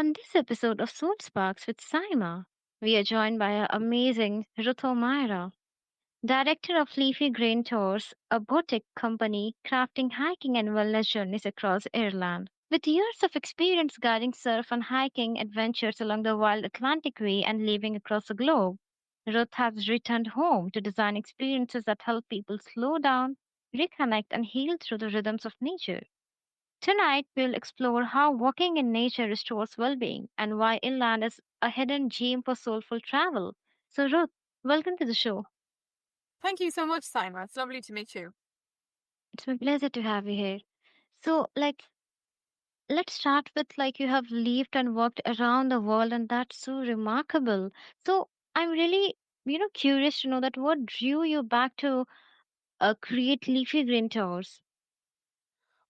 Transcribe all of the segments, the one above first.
On this episode of Soul Sparks with Saima, we are joined by our amazing Ruth O'Meara, director of Leafy Green Tours, a boutique company crafting hiking and wellness journeys across Ireland. With years of experience guiding surf and hiking adventures along the wild Atlantic Way and living across the globe, Ruth has returned home to design experiences that help people slow down, reconnect, and heal through the rhythms of nature. Tonight, we'll explore how walking in nature restores well being and why inland is a hidden gem for soulful travel. So, Ruth, welcome to the show. Thank you so much, Saima. It's lovely to meet you. It's my pleasure to have you here. So, let's start with you have lived and worked around the world, and that's so remarkable. So, I'm really, curious to know that what drew you back to create Leafy Green Tours.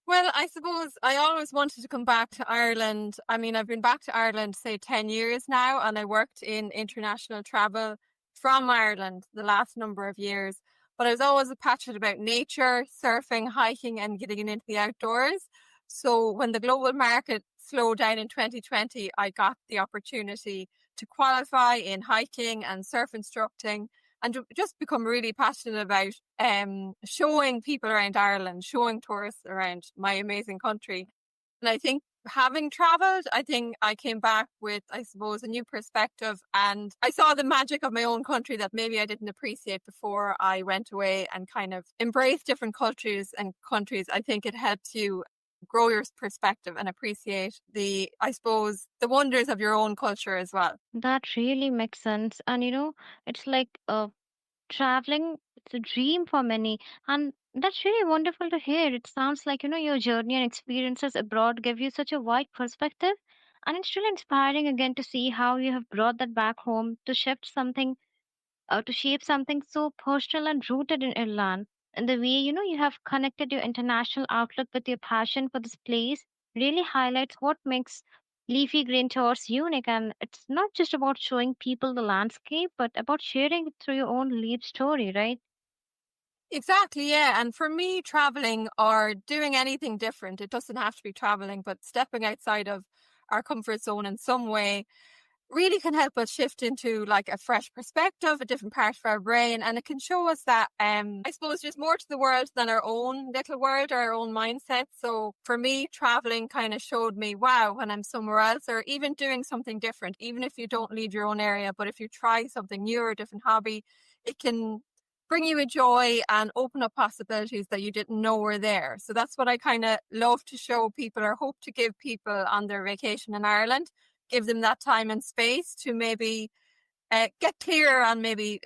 Well, I suppose I always wanted to come back to Ireland. I mean, I've been back to Ireland, say, 10 years now, and I worked in international travel from Ireland the last number of years. But I was always passionate about nature, surfing, hiking, and getting into the outdoors. So when the global market slowed down in 2020, I got the opportunity to qualify in hiking and surf instructing and just become really passionate about showing people around Ireland, showing tourists around my amazing country. And I think having traveled, I think I came back with, I suppose, a new perspective, and I saw the magic of my own country that maybe I didn't appreciate before I went away and kind of embraced different cultures and countries. I think it helps you grow your perspective and appreciate I suppose, the wonders of your own culture as well. That really makes sense. And it's like traveling, it's a dream for many. And that's really wonderful to hear. It sounds like, your journey and experiences abroad give you such a wide perspective. And it's really inspiring again to see how you have brought that back home to shape something so personal and rooted in Ireland. And the way, you have connected your international outlook with your passion for this place really highlights what makes Leafy Green Tours unique. And it's not just about showing people the landscape, but about sharing it through your own lived story, right? Exactly, yeah. And for me, traveling or doing anything different, it doesn't have to be traveling, but stepping outside of our comfort zone in some way really can help us shift into like a fresh perspective, a different part of our brain. And it can show us that, I suppose there's more to the world than our own little world or our own mindset. So for me, traveling kind of showed me, wow, when I'm somewhere else or even doing something different, even if you don't leave your own area, but if you try something new or a different hobby, it can bring you a joy and open up possibilities that you didn't know were there. So that's what I kind of love to show people or hope to give people on their vacation in Ireland, give them that time and space to maybe get clear on maybe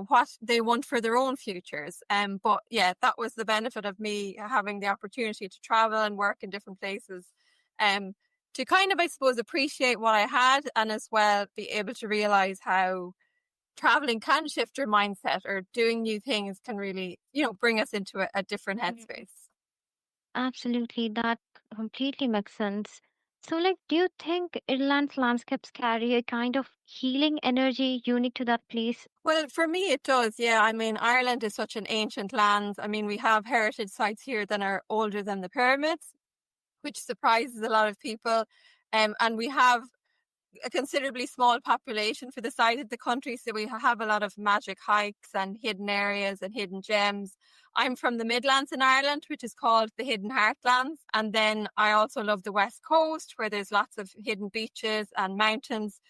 what they want for their own futures. But yeah, that was the benefit of me having the opportunity to travel and work in different places. Um, to kind of, I suppose, appreciate what I had and as well be able to realize how traveling can shift your mindset or doing new things can really, bring us into a different Mhm. headspace. Absolutely, that completely makes sense. So, do you think Ireland's landscapes carry a kind of healing energy unique to that place? Well, for me, it does. Yeah. I mean, Ireland is such an ancient land. I mean, we have heritage sites here that are older than the pyramids, which surprises a lot of people. And we have a considerably small population for the size of the country. So we have a lot of magic hikes and hidden areas and hidden gems. I'm from the Midlands in Ireland, which is called the Hidden Heartlands. And then I also love the West Coast, where there's lots of hidden beaches and mountains.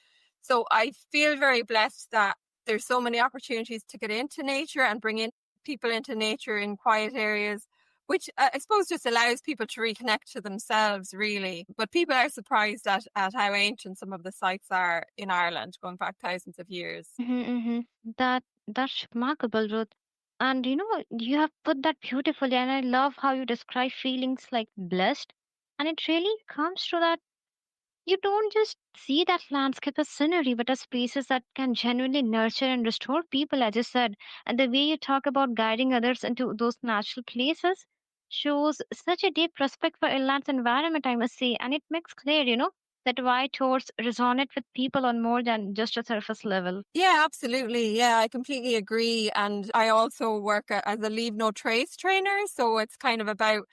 So I feel very blessed that there's so many opportunities to get into nature and bring in people into nature in quiet areas, which I suppose just allows people to reconnect to themselves, really. But people are surprised at how ancient some of the sites are in Ireland, going back thousands of years. That's remarkable, Ruth. And you have put that beautifully, and I love how you describe feelings like blessed. And it really comes to that you don't just see that landscape as scenery, but as spaces that can genuinely nurture and restore people, as you said. And the way you talk about guiding others into those natural places shows such a deep respect for inland's environment, I must say. And it makes clear, that why tours resonate with people on more than just a surface level. Yeah, absolutely. Yeah, I completely agree. And I also work as a leave no trace trainer. So it's kind of about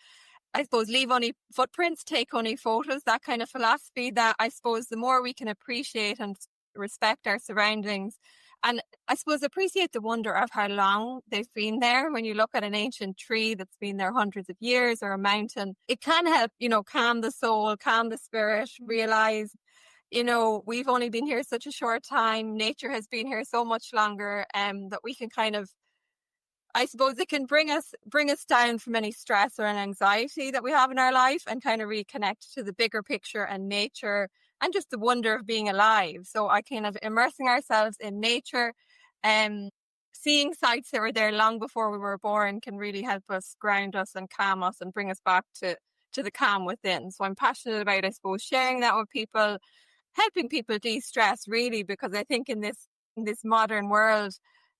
I suppose leave only footprints, take only photos, that kind of philosophy that I suppose the more we can appreciate and respect our surroundings and I suppose appreciate the wonder of how long they've been there. When you look at an ancient tree that's been there hundreds of years or a mountain, it can help, calm the soul, calm the spirit, realize, we've only been here such a short time. Nature has been here so much longer, that we can kind of I suppose it can bring us down from any stress or an anxiety that we have in our life and kind of reconnect to the bigger picture and nature and just the wonder of being alive. So I kind of immersing ourselves in nature and seeing sights that were there long before we were born can really help us ground us and calm us and bring us back to the calm within. So I'm passionate about, I suppose, sharing that with people, helping people de-stress really, because I think in this modern world,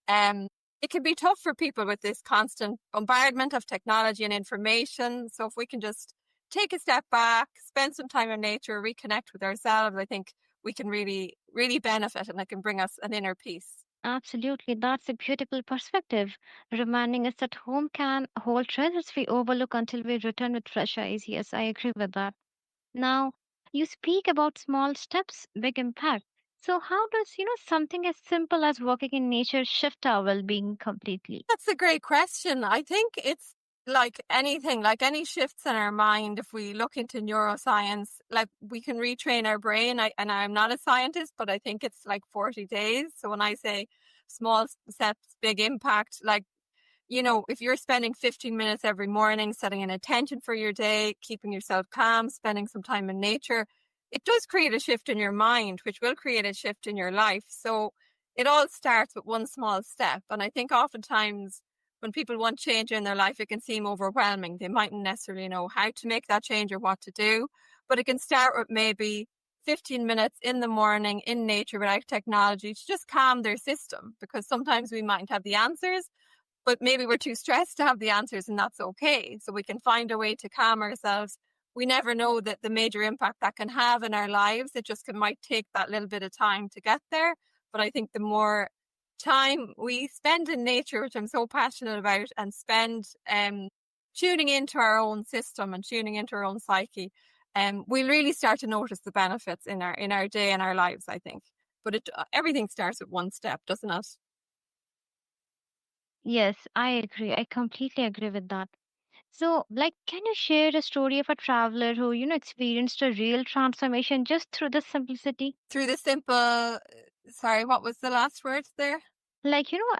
um, it can be tough for people with this constant bombardment of technology and information. So if we can just take a step back, spend some time in nature, reconnect with ourselves, I think we can really, really benefit and it can bring us an inner peace. Absolutely, that's a beautiful perspective, reminding us that home can hold treasures we overlook until we return with fresh eyes. Yes, I agree with that. Now, you speak about small steps, big impact. So, how does, something as simple as walking in nature shift our well being completely? That's a great question. I think it's like anything, like any shifts in our mind, if we look into neuroscience, like we can retrain our brain. And I'm not a scientist, but I think it's like 40 days. So when I say small steps, big impact, like if you're spending 15 minutes every morning, setting an intention for your day, keeping yourself calm, spending some time in nature, it does create a shift in your mind, which will create a shift in your life. So it all starts with one small step. And I think oftentimes when people want change in their life, it can seem overwhelming. They mightn't necessarily know how to make that change or what to do, but it can start with maybe 15 minutes in the morning in nature without technology to just calm their system, because sometimes we mightn't have the answers, but maybe we're too stressed to have the answers, and that's okay. So we can find a way to calm ourselves. We never know that the major impact that can have in our lives. It just might take that little bit of time to get there. But I think the more time we spend in nature, which I'm so passionate about, and spend tuning into our own system and tuning into our own psyche, we'll really start to notice the benefits in our day and our lives, I think. But everything starts with one step, doesn't it? Yes, I agree. I completely agree with that. So, can you share a story of a traveler who, experienced a real transformation just through the simplicity? Through the simple sorry, what was the last words there?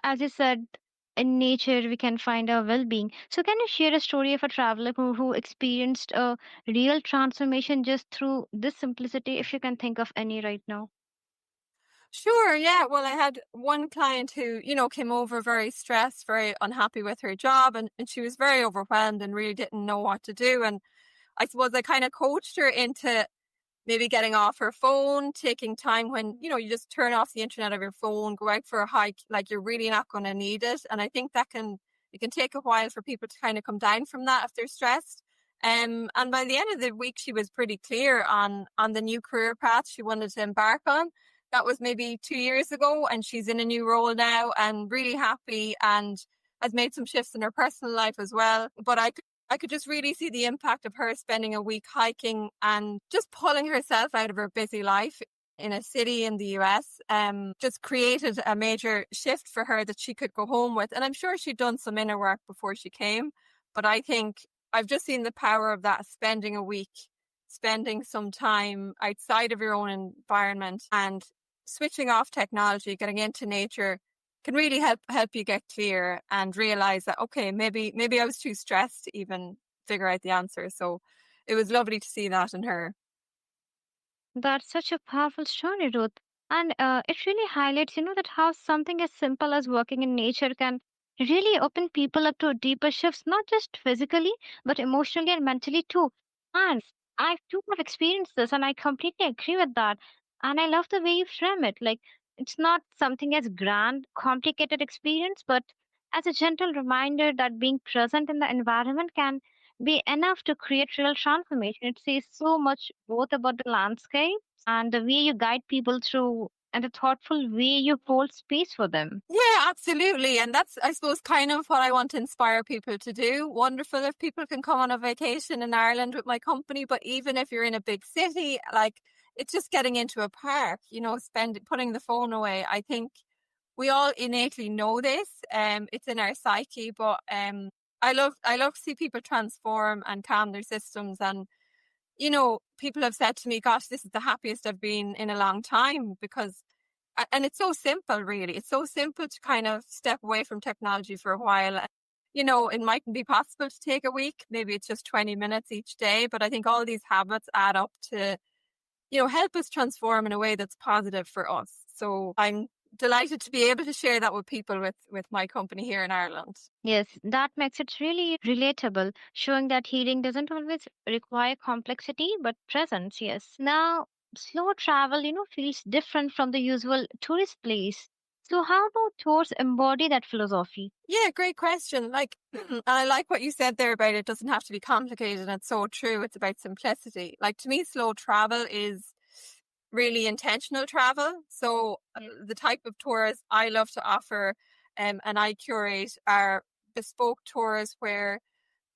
As you said, in nature we can find our well-being. So, can you share a story of a traveler who experienced a real transformation just through this simplicity, if you can think of any right now? Sure, yeah. Well, I had one client who, came over very stressed, very unhappy with her job, and she was very overwhelmed and really didn't know what to do. And I suppose I kind of coached her into maybe getting off her phone, taking time when, you just turn off the internet of your phone, go out for a hike, like you're really not going to need it. And I think it can take a while for people to kind of come down from that if they're stressed. And by the end of the week, she was pretty clear on the new career path she wanted to embark on. That was maybe 2 years ago, and she's in a new role now and really happy and has made some shifts in her personal life as well. But I could just really see the impact of her spending a week hiking and just pulling herself out of her busy life in a city in the US. Just created a major shift for her that she could go home with. And I'm sure she'd done some inner work before she came. But I think I've just seen the power of that, spending a week, spending some time outside of your own environment and switching off technology, getting into nature can really help you get clear and realize that, okay, maybe I was too stressed to even figure out the answer. So it was lovely to see that in her. That's such a powerful story, Ruth. And it really highlights, that how something as simple as working in nature can really open people up to deeper shifts, not just physically, but emotionally and mentally too. And I too have experienced this, and I completely agree with that. And I love the way you frame it. Like, it's not something as grand, complicated experience, but as a gentle reminder that being present in the environment can be enough to create real transformation. It says so much both about the landscape and the way you guide people through and the thoughtful way you hold space for them. Yeah, absolutely. And that's, I suppose, kind of what I want to inspire people to do. Wonderful if people can come on a vacation in Ireland with my company, but even if you're in a big city, like it's just getting into a park, putting the phone away. I think we all innately know this. It's in our psyche, but I love to see people transform and calm their systems. And people have said to me, gosh, this is the happiest I've been in a long time because and it's so simple, really. It's so simple to kind of step away from technology for a while. It mightn't be possible to take a week. Maybe it's just 20 minutes each day. But I think all these habits add up to, help us transform in a way that's positive for us. So I'm delighted to be able to share that with people with my company here in Ireland. Yes, that makes it really relatable, showing that healing doesn't always require complexity, but presence, yes. Now, slow travel, feels different from the usual tourist place. So, how do tours embody that philosophy? Yeah, great question. Like, and I like what you said there about it doesn't have to be complicated. And it's so true. It's about simplicity. Like, to me, slow travel is really intentional travel. So, the type of tours I love to offer and I curate are bespoke tours where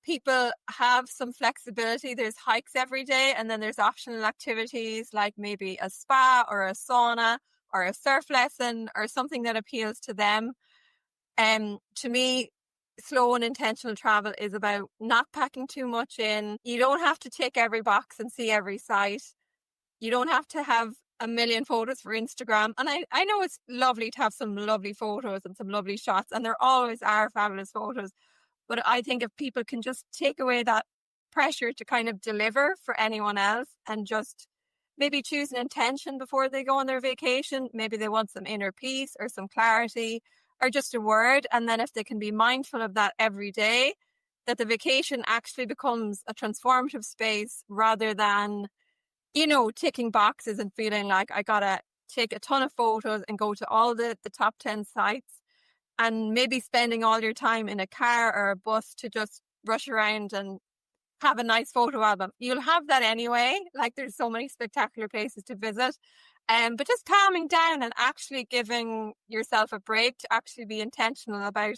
people have some flexibility. There's hikes every day, and then there's optional activities like maybe a spa or a sauna or a surf lesson or something that appeals to them. To me, slow and intentional travel is about not packing too much in. You don't have to tick every box and see every site. You don't have to have a million photos for Instagram. And I know it's lovely to have some lovely photos and some lovely shots, and there always are fabulous photos. But I think if people can just take away that pressure to kind of deliver for anyone else and just maybe choose an intention before they go on their vacation, maybe they want some inner peace or some clarity or just a word. And then if they can be mindful of that every day, that the vacation actually becomes a transformative space rather than, ticking boxes and feeling like I gotta take a ton of photos and go to all the top 10 sites and maybe spending all your time in a car or a bus to just rush around and have a nice photo album. You'll have that anyway. Like there's so many spectacular places to visit. But just calming down and actually giving yourself a break to actually be intentional about,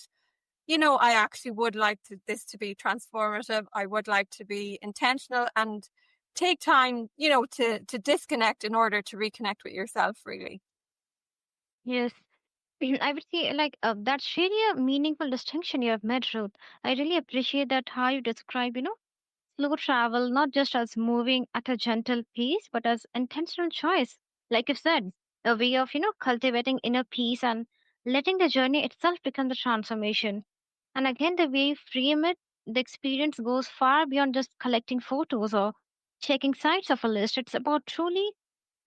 I actually would like this to be transformative. I would like to be intentional and take time, to disconnect in order to reconnect with yourself, really. Yes, I would say that's really a meaningful distinction you have made, Ruth. I really appreciate that how you describe, slow travel not just as moving at a gentle pace, but as intentional choice. Like you said, a way of, cultivating inner peace and letting the journey itself become the transformation. And again, the way you frame it, the experience goes far beyond just collecting photos or checking sites of a list. It's about truly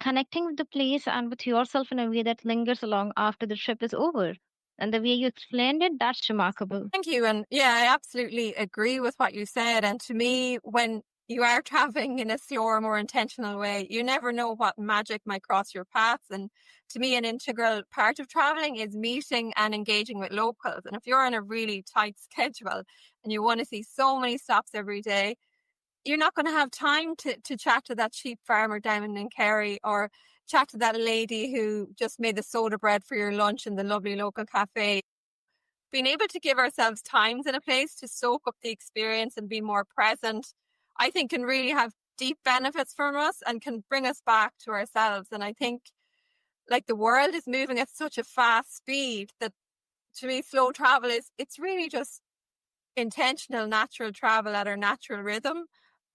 connecting with the place and with yourself in a way that lingers along after the trip is over. And the way you explained it, that's remarkable. Thank you. And yeah, I absolutely agree with what you said. And to me, when you are traveling in a slower, more intentional way, you never know what magic might cross your paths. And to me, an integral part of traveling is meeting and engaging with locals. And if you're on a really tight schedule and you want to see so many stops every day, you're not going to have time to chat to that sheep farmer down in Kerry or chat to that lady who just made the soda bread for your lunch in the lovely local cafe. Being able to give ourselves times in a place to soak up the experience and be more present, I think can really have deep benefits from us and can bring us back to ourselves. And I think like the world is moving at such a fast speed that to me, slow travel it's really just intentional, natural travel at our natural rhythm.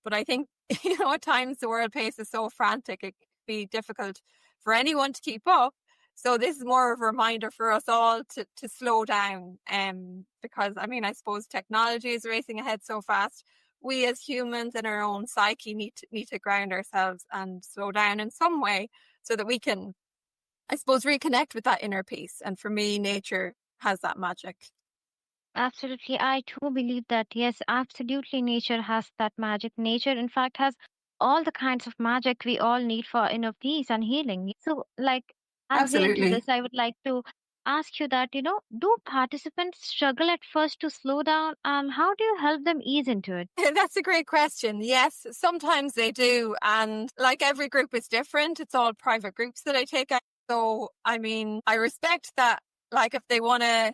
But I think, at times the world pace is so frantic, it can be difficult for anyone to keep up. So this is more of a reminder for us all to slow down. Because I suppose technology is racing ahead so fast. We as humans in our own psyche need to ground ourselves and slow down in some way so that we can, I suppose, reconnect with that inner peace. And for me, nature has that magic. Absolutely. I too believe that, yes, absolutely, nature has that magic. Nature, in fact, has all the kinds of magic we all need for inner peace and healing. So, as we end to Absolutely. this, I would like to ask you that, do participants struggle at first to slow down, and how do you help them ease into it? That's a great question. Yes, sometimes they do. And like every group is different. It's all private groups that I take. So, I mean, I respect that, like, if they wanna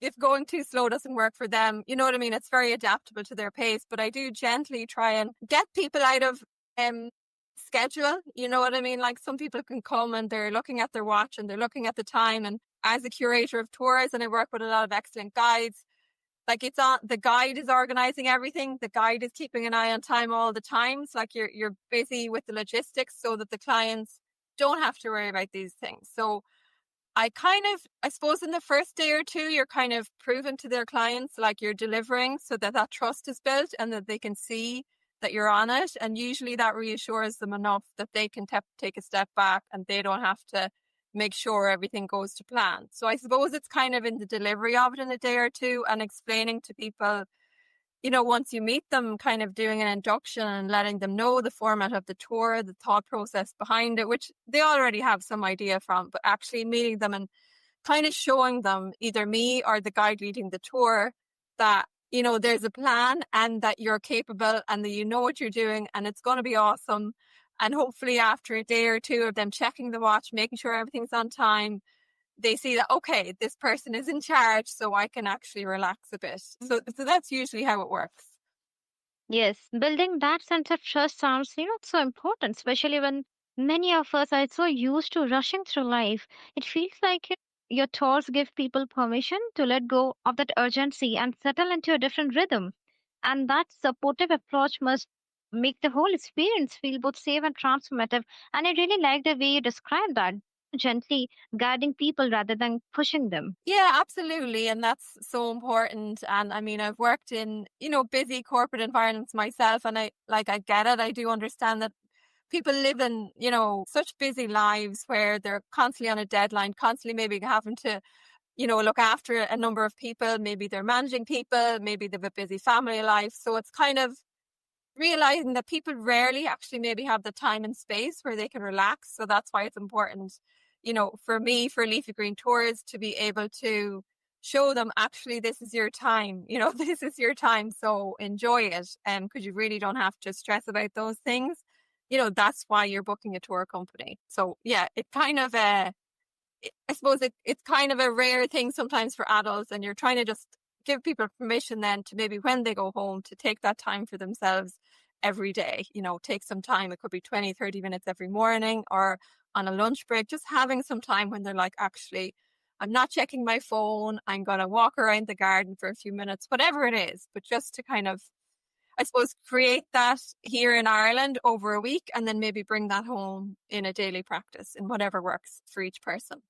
if going too slow doesn't work for them, you know what I mean? It's very adaptable to their pace, but I do gently try and get people out of, um, schedule, you know what I mean? Like, some people can come and they're looking at their watch and they're looking at the time, and as a curator of tours, and I work with a lot of excellent guides, like, it's on the guide is organizing everything. The guide is keeping an eye on time all the time. So, like, you're busy with the logistics so that the clients don't have to worry about these things. So I kind of, I suppose in the first day or two, you're kind of proving to their clients like you're delivering so that that trust is built and that they can see that you're on it. And usually that reassures them enough that they can take a step back and they don't have to make sure everything goes to plan. So I suppose it's kind of in the delivery of it in a day or two and explaining to people, you know, once you meet them, kind of doing an induction and letting them know the format of the tour, the thought process behind it, which they already have some idea from, but actually meeting them and kind of showing them, either me or the guide leading the tour, that, you know, there's a plan and that you're capable and that you know what you're doing and it's going to be awesome. And hopefully after a day or two of them checking the watch, making sure everything's on time, they see that, okay, this person is in charge, so I can actually relax a bit. So that's usually how it works. Yes, building that sense of trust sounds, so important, especially when many of us are so used to rushing through life. It feels like your tours give people permission to let go of that urgency and settle into a different rhythm. And that supportive approach must make the whole experience feel both safe and transformative. And I really like the way you describe that, gently guiding people rather than pushing them. Yeah, absolutely. And that's so important. And I mean, I've worked in, you know, busy corporate environments myself, and I get it. I do understand that people live in, you know, such busy lives where they're constantly on a deadline, constantly maybe having to, you know, look after a number of people. Maybe they're managing people, maybe they have a busy family life. So it's kind of realizing that people rarely actually maybe have the time and space where they can relax. So that's why it's important, you know, for me, for Leafy Green Tours, to be able to show them, actually this is your time, you know, this is your time. So enjoy it. And because you really don't have to stress about those things. You know, that's why you're booking a tour company. So yeah, it kind of I suppose it's kind of a rare thing sometimes for adults, and you're trying to just give people permission then to maybe when they go home to take that time for themselves every day. You know, take some time. It could be 20, 30 minutes every morning or on a lunch break, just having some time when they're like, actually, I'm not checking my phone. I'm going to walk around the garden for a few minutes, whatever it is, but just to kind of, I suppose, create that here in Ireland over a week and then maybe bring that home in a daily practice in whatever works for each person.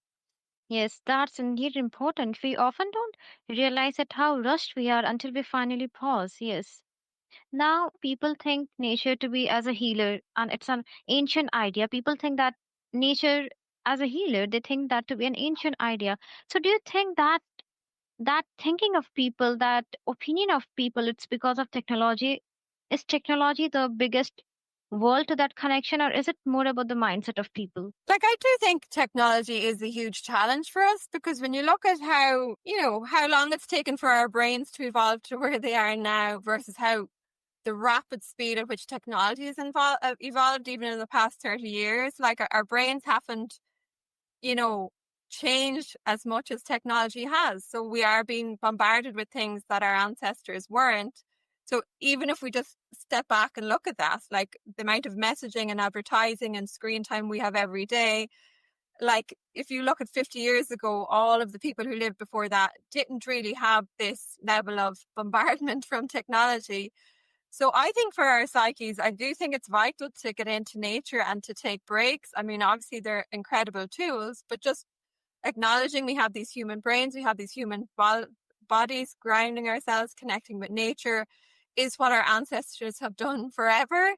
Yes, that's indeed important. We often don't realize at how rushed we are until we finally pause. Yes. Now, people think nature to be as a healer, and it's an ancient idea. People think that nature as a healer, they think that to be an ancient idea. So, do you think that that thinking of people, that opinion of people, it's because of technology? Is technology the biggest wall to that connection, or is it more about the mindset of people? Like, I do think technology is a huge challenge for us, because when you look at how, you know, how long it's taken for our brains to evolve to where they are now versus how the rapid speed at which technology has evolved even in the past 30 years, like our brains haven't, you know, changed as much as technology has. So we are being bombarded with things that our ancestors weren't. So even if we just step back and look at that, like the amount of messaging and advertising and screen time we have every day, like if you look at 50 years ago, all of the people who lived before that didn't really have this level of bombardment from technology. So I think for our psyches, I do think it's vital to get into nature and to take breaks. I mean, obviously they're incredible tools, but just acknowledging we have these human brains, we have these human bodies, grounding ourselves, connecting with nature is what our ancestors have done forever.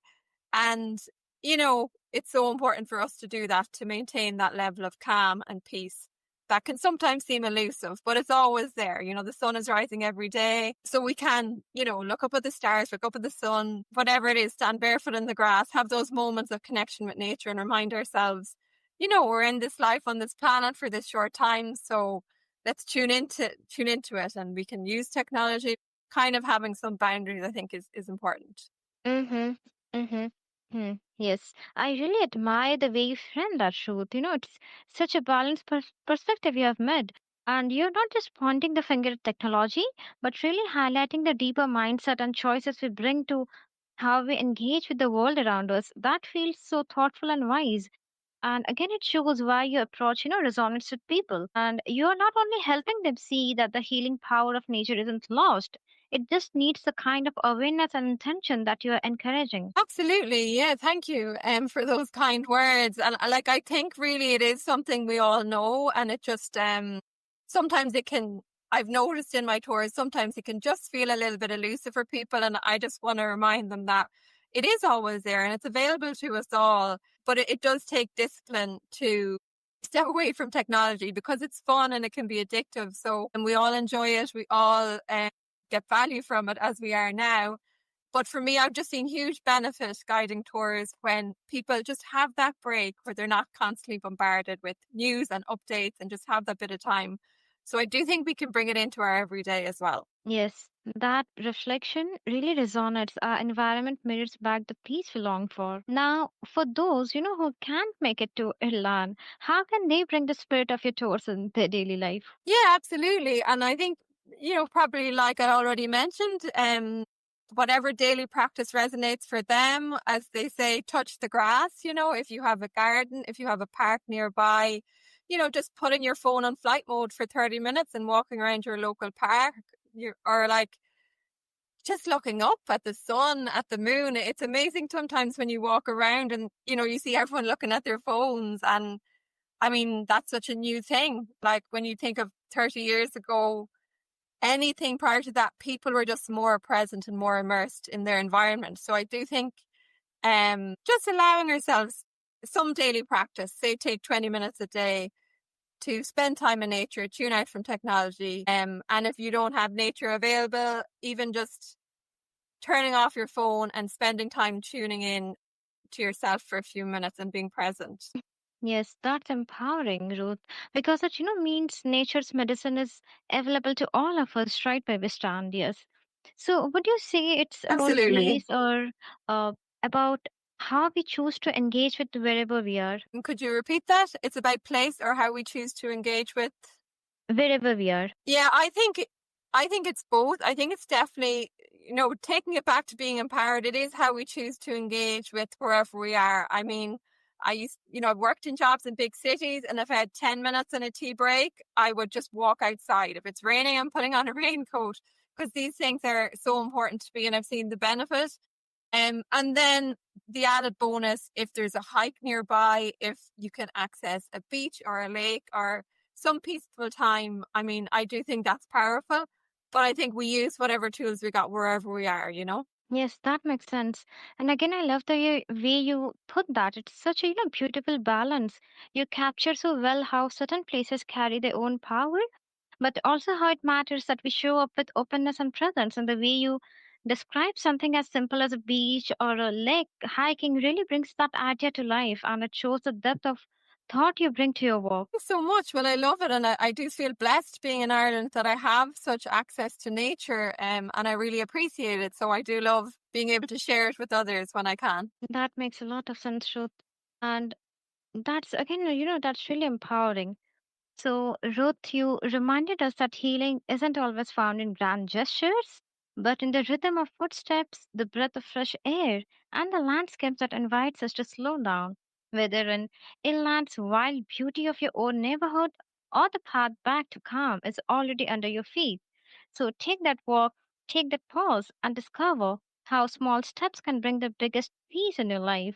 And, you know, it's so important for us to do that, to maintain that level of calm and peace. That can sometimes seem elusive, but it's always there. You know, the sun is rising every day. So we can, you know, look up at the stars, look up at the sun, whatever it is, stand barefoot in the grass, have those moments of connection with nature and remind ourselves, you know, we're in this life on this planet for this short time. So let's tune into it, and we can use technology. Kind of having some boundaries, I think, is important. Mm-hmm. Mm-hmm. Yes, I really admire the way you frame that truth. It's such a balanced perspective you have made. And you're not just pointing the finger at technology, but really highlighting the deeper mindset and choices we bring to how we engage with the world around us. That feels so thoughtful and wise. And again, it shows why your approach, resonates with people. And you're not only helping them see that the healing power of nature isn't lost, it just needs the kind of awareness and intention that you're encouraging. Absolutely. Yeah. Thank you for those kind words. And like, I think really it is something we all know. And it just, sometimes it can, I've noticed in my tours, sometimes it can just feel a little bit elusive for people. And I just want to remind them that it is always there and it's available to us all. But it does take discipline to step away from technology because it's fun and it can be addictive. So, and we all enjoy it. We all get value from it as we are now, but for me, I've just seen huge benefit guiding tours when people just have that break where they're not constantly bombarded with news and updates and just have that bit of time. So I do think we can bring it into our everyday as well. Yes, that reflection really resonates. Our environment mirrors back the peace we long for. Now, for those, who can't make it to Ireland, how can they bring the spirit of your tours in their daily life? Yeah, absolutely. And I think, probably like I already mentioned, whatever daily practice resonates for them, as they say, touch the grass, if you have a garden, if you have a park nearby, just putting your phone on flight mode for 30 minutes and walking around your local park, or like just looking up at the sun, at the moon. It's amazing sometimes when you walk around and, you see everyone looking at their phones. And I mean, that's such a new thing. Like when you think of 30 years ago, anything prior to that, people were just more present and more immersed in their environment. So I do think just allowing ourselves some daily practice, say take 20 minutes a day to spend time in nature, tune out from technology. And if you don't have nature available, even just turning off your phone and spending time tuning in to yourself for a few minutes and being present. Yes, that's empowering, Ruth, because that, means nature's medicine is available to all of us right where we stand. Yes. So, would you say it's about Absolutely. place or uh, about how we choose to engage with wherever we are? And could you repeat that? It's about place or how we choose to engage with. Wherever we are. Yeah, I think it's both. I think it's definitely, taking it back to being empowered. It is how we choose to engage with wherever we are. I mean, I've worked in jobs in big cities, and if I had 10 minutes and a tea break, I would just walk outside. If it's raining, I'm putting on a raincoat because these things are so important to me and I've seen the benefit. And then the added bonus, if there's a hike nearby, if you can access a beach or a lake or some peaceful time, I mean, I do think that's powerful. But I think we use whatever tools we got wherever we are. Yes, that makes sense. And again, I love the way you put that. It's such a, beautiful balance. You capture so well how certain places carry their own power, but also how it matters that we show up with openness and presence. And the way you describe something as simple as a beach or a lake hiking really brings that idea to life, and it shows the depth of thought you bring to your work. Thanks so much. Well, I love it. And I do feel blessed being in Ireland that I have such access to nature, and I really appreciate it. So I do love being able to share it with others when I can. That makes a lot of sense, Ruth. And that's again, that's really empowering. So, Ruth, you reminded us that healing isn't always found in grand gestures, but in the rhythm of footsteps, the breath of fresh air, and the landscapes that invites us to slow down, whether in inland's wild beauty of your own neighborhood or the path back to calm is already under your feet. So take that walk, take that pause, and discover how small steps can bring the biggest peace in your life.